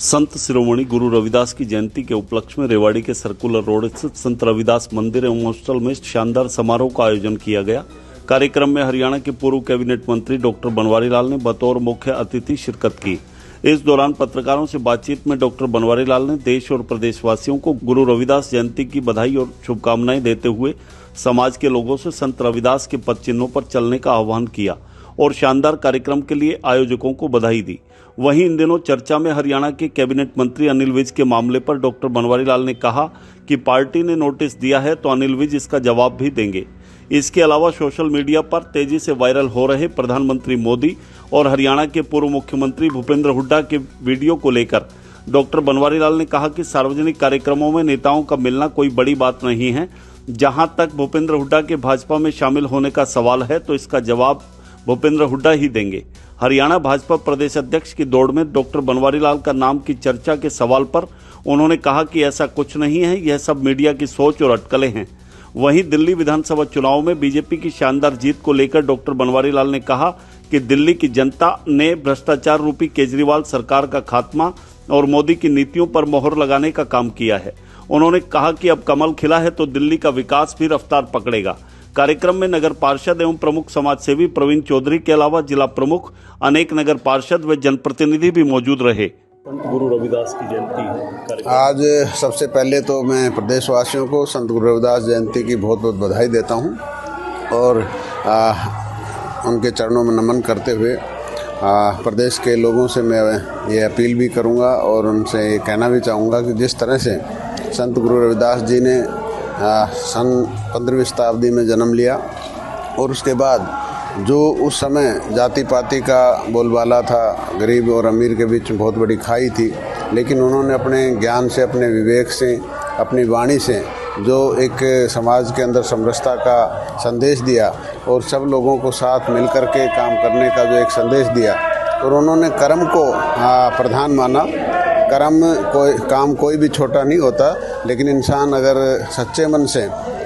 संत शिरोमणि गुरु रविदास की जयंती के उपलक्ष्य में रेवाड़ी के सर्कुलर रोड स्थित संत रविदास मंदिर एवं हॉस्टल में शानदार समारोह का आयोजन किया गया। कार्यक्रम में हरियाणा के पूर्व कैबिनेट मंत्री डॉक्टर बनवारी लाल ने बतौर मुख्य अतिथि शिरकत की। इस दौरान पत्रकारों से बातचीत में डॉक्टर बनवारी लाल ने देश और प्रदेशवासियों को गुरु रविदास जयंती की बधाई और शुभकामनाएं देते हुए समाज के लोगों से संत रविदास के पद चिन्हों पर चलने का आह्वान किया और शानदार कार्यक्रम के लिए आयोजकों को बधाई दी। वहीं इन दिनों चर्चा में हरियाणा के कैबिनेट मंत्री अनिल विज के मामले पर डॉक्टर बनवारी लाल ने कहा कि पार्टी ने नोटिस दिया है तो अनिल विज इसका जवाब भी देंगे। इसके अलावा सोशल मीडिया पर तेजी से वायरल हो रहे प्रधानमंत्री मोदी और हरियाणा के पूर्व मुख्यमंत्री भूपेंद्र हुड्डा के वीडियो को लेकर डॉक्टर बनवारी लाल ने कहा कि सार्वजनिक कार्यक्रमों में नेताओं का मिलना कोई बड़ी बात नहीं है। जहां तक भूपेंद्र हुड्डा के भाजपा में शामिल होने का सवाल है तो इसका जवाब भूपेंद्र हुड्डा ही देंगे। हरियाणा भाजपा प्रदेश अध्यक्ष की दौड़ में डॉक्टर बनवारी लाल का नाम की चर्चा के सवाल पर उन्होंने कहा कि ऐसा कुछ नहीं है, यह सब मीडिया की सोच और अटकलें हैं। वहीं दिल्ली विधानसभा चुनाव में बीजेपी की शानदार जीत को लेकर डॉक्टर बनवारी लाल ने कहा कि दिल्ली की जनता ने भ्रष्टाचार रूपी केजरीवाल सरकार का खात्मा और मोदी की नीतियों पर मोहर लगाने का काम किया है। उन्होंने कहा कि अब कमल खिला है तो दिल्ली का विकास भी रफ्तार पकड़ेगा। कार्यक्रम में नगर पार्षद एवं प्रमुख समाज सेवी प्रवीण चौधरी के अलावा जिला प्रमुख, अनेक नगर पार्षद व जनप्रतिनिधि भी मौजूद रहे। गुरु रविदास की जयंती है आज। सबसे पहले तो मैं प्रदेशवासियों को संत गुरु रविदास जयंती की बहुत बहुत बधाई देता हूं और उनके चरणों में नमन करते हुए प्रदेश के लोगों से मैं ये अपील भी करूंगा और उनसे ये कहना भी चाहूँगा कि जिस तरह से संत गुरु रविदास जी ने सन 15वीं शताब्दी में जन्म लिया और उसके बाद जो उस समय जाति पाति का बोलबाला था, गरीब और अमीर के बीच में बहुत बड़ी खाई थी, लेकिन उन्होंने अपने ज्ञान से, अपने विवेक से, अपनी वाणी से जो एक समाज के अंदर समरसता का संदेश दिया और सब लोगों को साथ मिलकर के काम करने का जो एक संदेश दिया और उन्होंने कर्म को प्रधान माना। काम कोई भी छोटा नहीं होता, लेकिन इंसान अगर सच्चे मन से,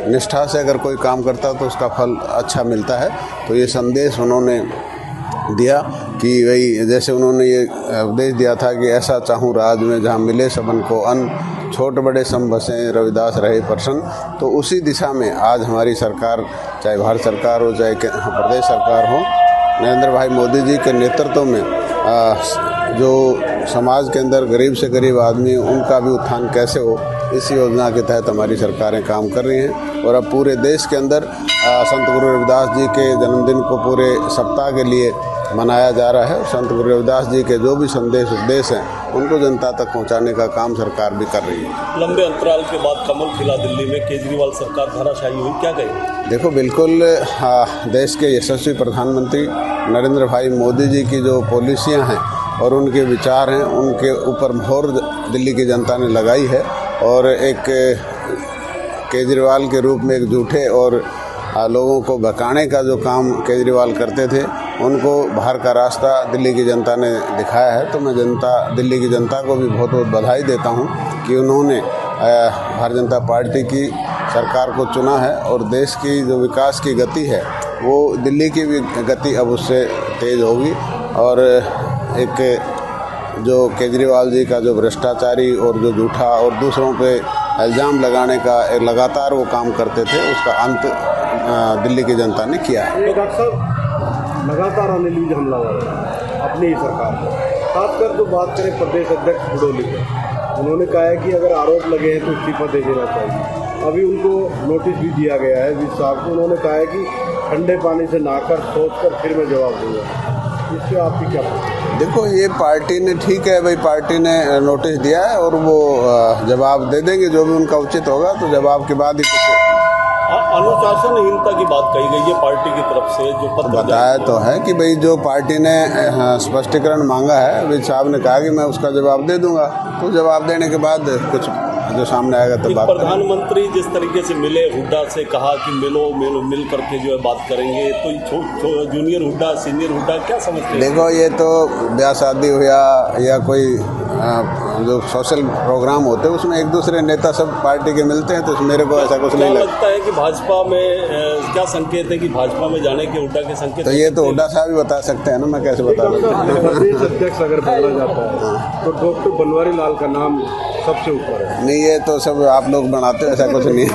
निष्ठा से अगर कोई काम करता तो उसका फल अच्छा मिलता है। तो ये संदेश उन्होंने दिया कि वही जैसे उन्होंने ये उपदेश दिया था कि ऐसा चाहूँ राज में जहाँ मिले सबन को अन्न, छोट बड़े सम बसें रविदास रहे प्रसन्न। तो उसी दिशा में आज हमारी सरकार, चाहे भारत सरकार हो चाहे प्रदेश सरकार हो, नरेंद्र भाई मोदी जी के नेतृत्व में जो समाज के अंदर गरीब से गरीब आदमी उनका भी उत्थान कैसे हो, इस योजना के तहत हमारी सरकारें काम कर रही हैं। और अब पूरे देश के अंदर संत गुरु रविदास जी के जन्मदिन को पूरे सप्ताह के लिए मनाया जा रहा है। संत गुरु रविदास जी के जो भी संदेश उपदेश हैं उनको जनता तक पहुंचाने का काम सरकार भी कर रही है। लंबे अंतराल के बाद कमल खिला दिल्ली में, केजरीवाल सरकार धाराशाही हुई, क्या कहें? देखो, बिल्कुल देश के यशस्वी प्रधानमंत्री नरेंद्र भाई मोदी जी की जो पॉलिसियाँ हैं और उनके विचार हैं, उनके ऊपर मोहर दिल्ली की जनता ने लगाई है और एक केजरीवाल के रूप में एक झूठे और लोगों को भकाने का जो काम केजरीवाल करते थे, उनको बाहर का रास्ता दिल्ली की जनता ने दिखाया है। तो मैं दिल्ली की जनता को भी बहुत बहुत बधाई देता हूं कि उन्होंने भारतीय जनता पार्टी की सरकार को चुना है और देश की जो विकास की गति है वो दिल्ली की भी गति अब उससे तेज़ होगी। और एक जो केजरीवाल जी का जो भ्रष्टाचारी और जो झूठा और दूसरों पे इल्ज़ाम लगाने का लगातार वो काम करते थे, उसका अंत दिल्ली की जनता ने किया है। डॉक्टर साहब, लगातार अनिल विज हमला हो रहा है अपनी ही सरकार पर। खासकर जो बात करें प्रदेश अध्यक्ष बुडोली पे, उन्होंने कहा है कि अगर आरोप लगे हैं तो इस्तीफा दे देना चाहिए। अभी उनको नोटिस भी दिया गया है विज साहब को। उन्होंने कहा है कि ठंडे पानी से नहाकर सोचकर फिर मैं जवाब दूंगा। इससे आपकी क्या? देखो, ये पार्टी ने, ठीक है भाई, पार्टी ने नोटिस दिया है और वो जवाब दे देंगे जो भी उनका उचित होगा। तो जवाब के बाद ही अनुशासनहीनता की बात कही गई है पार्टी की तरफ से, जो पत्र बताया तो है कि भाई जो पार्टी ने स्पष्टीकरण मांगा है, विज साहब ने कहा कि मैं उसका जवाब दे दूंगा। तो जवाब देने के बाद कुछ जो सामने आएगा तो बात करेंगे। प्रधानमंत्री जिस तरीके से मिले हुड्डा से, कहा कि मिल करके जो है बात करेंगे, तो जूनियर हुड्डा सीनियर हुड्डा क्या समझते हैं? देखो, ये तो ब्याह शादी हुआ या कोई जो सोशल प्रोग्राम होते हैं उसमें एक दूसरे नेता सब पार्टी के मिलते हैं, तो मेरे को ऐसा कुछ नहीं लगता है कि भाजपा में क्या संकेत है कि भाजपा में जाने के हुड्डा के संकेत? तो ये तो हुड्डा साहब ही बता सकते हैं ना, मैं कैसे बता सकता हूँ। प्रदेश अध्यक्ष अगर बदला जाता है तो डॉक्टर बनवारी लाल का नाम सबसे ऊपर है। नहीं, ये तो सब आप लोग बनाते हो, ऐसा कुछ नहीं।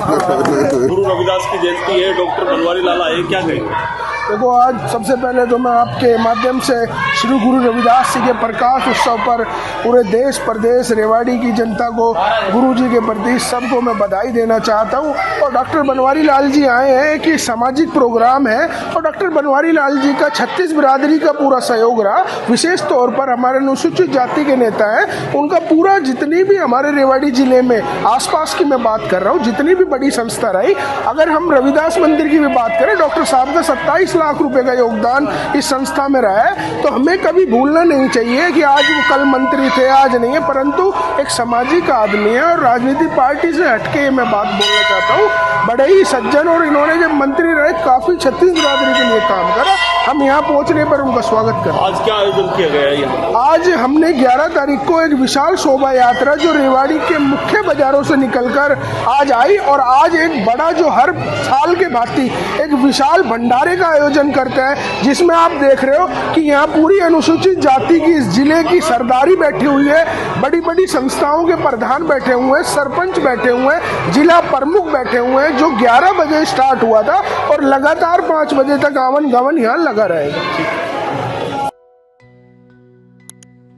गुरु रविदास की जयंती है, डॉक्टर बनवारी लाल आए, क्या कहेंगे? देखो, आज सबसे पहले तो मैं आपके माध्यम से श्री गुरु रविदास जी के प्रकाश उत्सव पर पूरे देश प्रदेश रेवाड़ी की जनता को, गुरु जी के प्रति सबको मैं बधाई देना चाहता हूँ। और डॉक्टर बनवारी लाल जी आए हैं कि सामाजिक प्रोग्राम है, और डॉक्टर बनवारी लाल जी का 36 बिरादरी का पूरा सहयोग रहा। विशेष तौर पर हमारे अनुसूचित जाति के नेता हैं, उनका पूरा जितनी भी हमारे रेवाड़ी जिले में आसपास की मैं बात कर रहा हूँ, जितनी भी बड़ी संस्था रही, अगर हम रविदास मंदिर की भी बात करें, डॉक्टर साहब का 27 लाख रुपए का योगदान इस संस्था में रहा है। तो हमें कभी भूलना नहीं चाहिए कि आज वो कल मंत्री थे, आज नहीं है, परंतु एक सामाजिक आदमी है और राजनीतिक पार्टी से हटके मैं बात बोलना चाहता हूँ। बड़े ही सज्जन, और इन्होंने जब मंत्री रहे काफी 36 बिरादरी के लिए काम करा। हम यहाँ पहुँचने पर उनका स्वागत करें। आज क्या आयोजन किया गया है यहाँ? आज हमने 11 तारीख को एक विशाल शोभा यात्रा जो रेवाड़ी के मुख्य बाजारों से निकलकर आज आई, और आज एक बड़ा जो हर साल के भांति एक विशाल भंडारे का आयोजन करते हैं, जिसमें आप देख रहे हो कि यहाँ पूरी अनुसूचित जाति की इस जिले की सरदारी बैठी हुई है, बड़ी बड़ी संस्थाओं के प्रधान बैठे हुए हैं, सरपंच बैठे हुए हैं, जिला प्रमुख बैठे हुए हैं, जो 11 बजे स्टार्ट हुआ था और लगातार 5 बजे तक आवन गवन यहाँ लगा रहेगा।